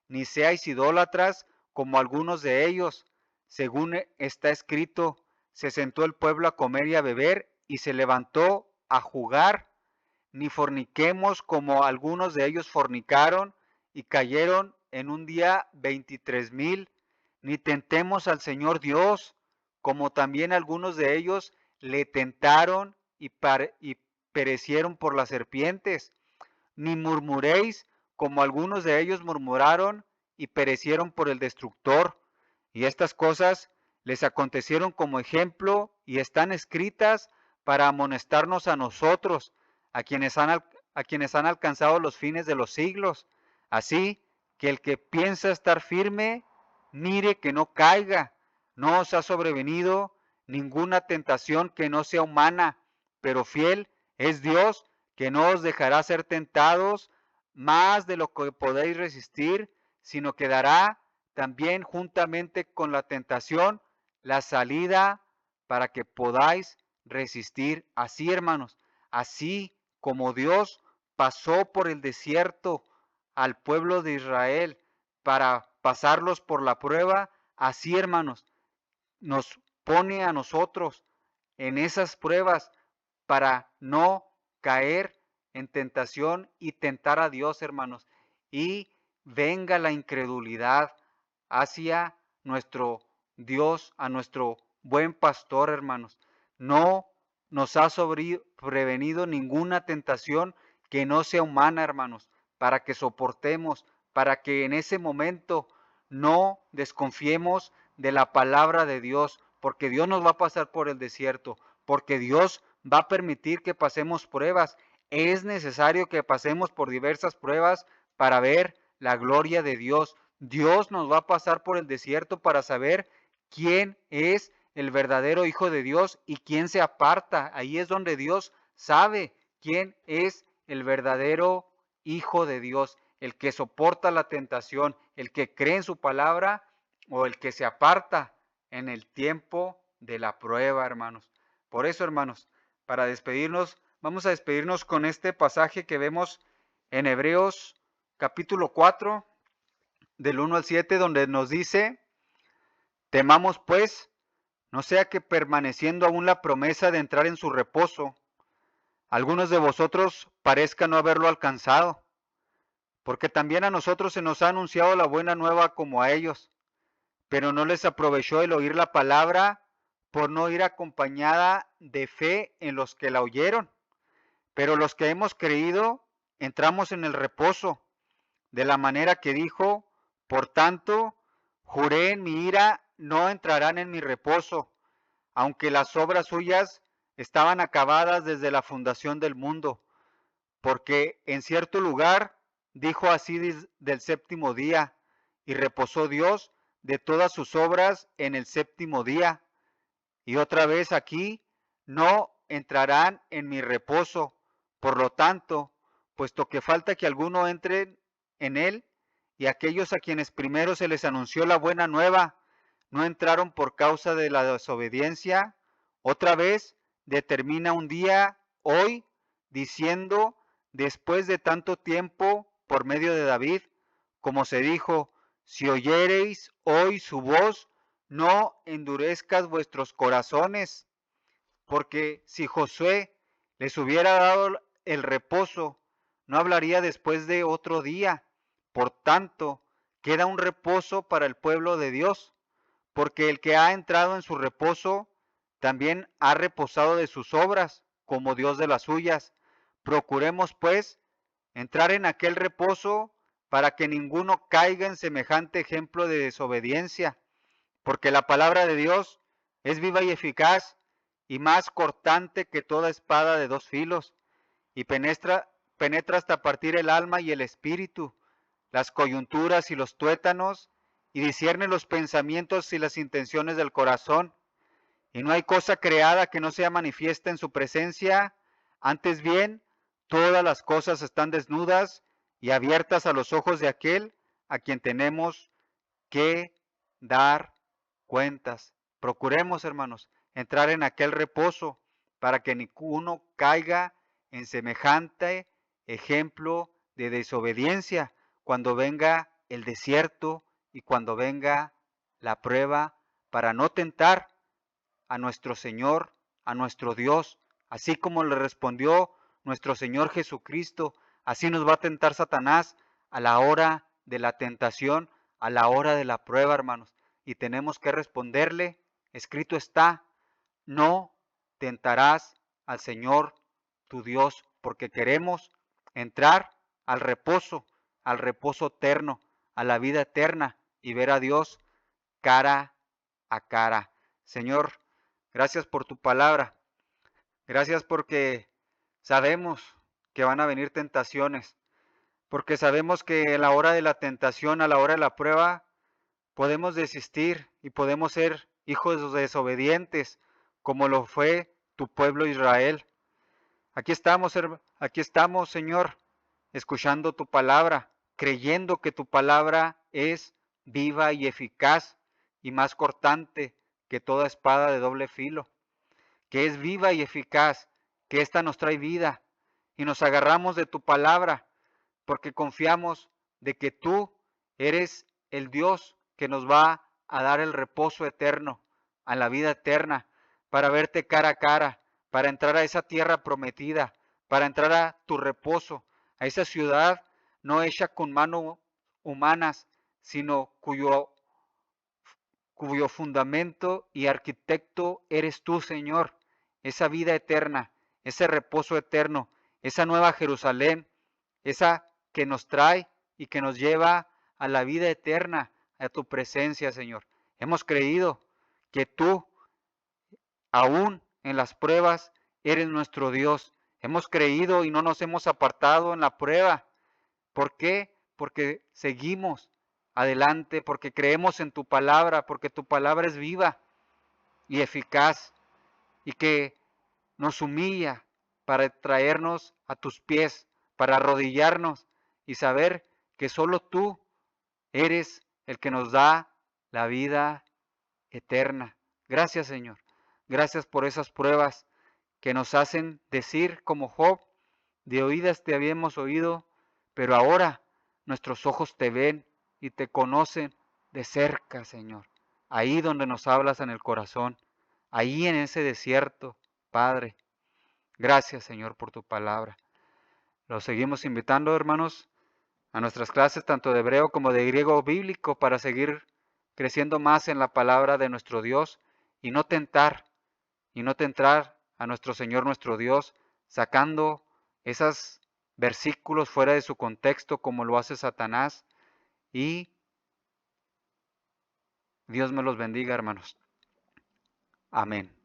ni seáis idólatras como algunos de ellos. Según está escrito, se sentó el pueblo a comer y a beber, y se levantó a jugar. Ni forniquemos como algunos de ellos fornicaron, y cayeron en un día 23,000. Ni tentemos al Señor Dios, como también algunos de ellos le tentaron y perecieron por las serpientes. Ni murmuréis, como algunos de ellos murmuraron y perecieron por el destructor. Y estas cosas les acontecieron como ejemplo y están escritas para amonestarnos a nosotros, a quienes han alcanzado los fines de los siglos. Así que el que piensa estar firme, mire que no caiga. No os ha sobrevenido ninguna tentación que no sea humana, pero fiel es Dios, que no os dejará ser tentados más de lo que podéis resistir, sino que dará también juntamente con la tentación la salida para que podáis resistir. Así, hermanos, así como Dios pasó por el desierto al pueblo de Israel para pasarlos por la prueba, así, hermanos, nos pone a nosotros en esas pruebas para no caer en tentación y tentar a Dios, hermanos, y venga la incredulidad hacia nuestro Dios, a nuestro buen pastor, hermanos. No nos ha sobrevenido ninguna tentación que no sea humana, hermanos, para que soportemos, para que en ese momento no desconfiemos de la palabra de Dios, porque Dios nos va a pasar por el desierto, porque Dios va a permitir que pasemos pruebas. Es necesario que pasemos por diversas pruebas para ver la gloria de Dios. Dios nos va a pasar por el desierto para saber quién es el verdadero Hijo de Dios y quién se aparta. Ahí es donde Dios sabe quién es el verdadero Hijo de Dios, el que soporta la tentación, el que cree en su palabra o el que se aparta en el tiempo de la prueba, hermanos. Por eso, hermanos, para despedirnos, vamos a despedirnos con este pasaje que vemos en Hebreos capítulo 4, del 1 al 7, donde nos dice, temamos pues, no sea que permaneciendo aún la promesa de entrar en su reposo, algunos de vosotros parezcan no haberlo alcanzado, porque también a nosotros se nos ha anunciado la buena nueva como a ellos, pero no les aprovechó el oír la palabra por no ir acompañada de fe en los que la oyeron. Pero los que hemos creído, entramos en el reposo, de la manera que dijo, por tanto, juré en mi ira, no entrarán en mi reposo, aunque las obras suyas estaban acabadas desde la fundación del mundo, porque en cierto lugar dijo así del séptimo día, y reposó Dios de todas sus obras en el séptimo día. Y otra vez aquí, no entrarán en mi reposo. Por lo tanto, puesto que falta que alguno entre en él, y aquellos a quienes primero se les anunció la buena nueva, no entraron por causa de la desobediencia, otra vez determina un día, hoy, diciendo, después de tanto tiempo, por medio de David, como se dijo, si oyereis hoy su voz, no endurezcas vuestros corazones, porque si Josué les hubiera dado el reposo, no hablaría después de otro día. Por tanto, queda un reposo para el pueblo de Dios, porque el que ha entrado en su reposo también ha reposado de sus obras, como Dios de las suyas. Procuremos, pues, entrar en aquel reposo para que ninguno caiga en semejante ejemplo de desobediencia, porque la palabra de Dios es viva y eficaz y más cortante que toda espada de dos filos, y penetra hasta partir el alma y el espíritu, las coyunturas y los tuétanos, y discierne los pensamientos y las intenciones del corazón. Y no hay cosa creada que no sea manifiesta en su presencia, antes bien, todas las cosas están desnudas y abiertas a los ojos de aquel a quien tenemos que dar cuentas. Procuremos, hermanos, entrar en aquel reposo para que ninguno caiga en semejante ejemplo de desobediencia cuando venga el desierto y cuando venga la prueba, para no tentar a nuestro Señor, a nuestro Dios, así como le respondió nuestro Señor Jesucristo, así nos va a tentar Satanás a la hora de la tentación, a la hora de la prueba, hermanos. Y tenemos que responderle, escrito está, no tentarás al Señor tu Dios, porque queremos entrar al reposo eterno, a la vida eterna y ver a Dios cara a cara. Señor, gracias por tu palabra. Gracias porque sabemos que van a venir tentaciones, porque sabemos que a la hora de la tentación, a la hora de la prueba, podemos desistir y podemos ser hijos desobedientes, como lo fue tu pueblo Israel. Aquí estamos, Señor, escuchando tu palabra, creyendo que tu palabra es viva y eficaz y más cortante que toda espada de doble filo, que es viva y eficaz, que ésta nos trae vida, y nos agarramos de tu palabra porque confiamos de que tú eres el Dios que nos va a dar el reposo eterno, a la vida eterna, para verte cara a cara, para entrar a esa tierra prometida, para entrar a tu reposo, a esa ciudad no hecha con manos humanas, sino cuyo fundamento y arquitecto eres tú, Señor. Esa vida eterna, ese reposo eterno, esa nueva Jerusalén, esa que nos trae y que nos lleva a la vida eterna, a tu presencia, Señor. Hemos creído que tú, aún en las pruebas, eres nuestro Dios. Hemos creído y no nos hemos apartado en la prueba. ¿Por qué? Porque seguimos adelante, porque creemos en tu palabra, porque tu palabra es viva y eficaz y que nos humilla para traernos a tus pies, para arrodillarnos y saber que solo tú eres el que nos da la vida eterna. Gracias, Señor. Gracias por esas pruebas que nos hacen decir como Job, de oídas te habíamos oído, pero ahora nuestros ojos te ven y te conocen de cerca, Señor. Ahí donde nos hablas en el corazón, ahí en ese desierto, Padre. Gracias, Señor, por tu palabra. Los seguimos invitando, hermanos, a nuestras clases tanto de hebreo como de griego bíblico para seguir creciendo más en la palabra de nuestro Dios y no tentar a nuestro Señor nuestro Dios sacando esos versículos fuera de su contexto como lo hace Satanás. Y Dios me los bendiga, hermanos. Amén.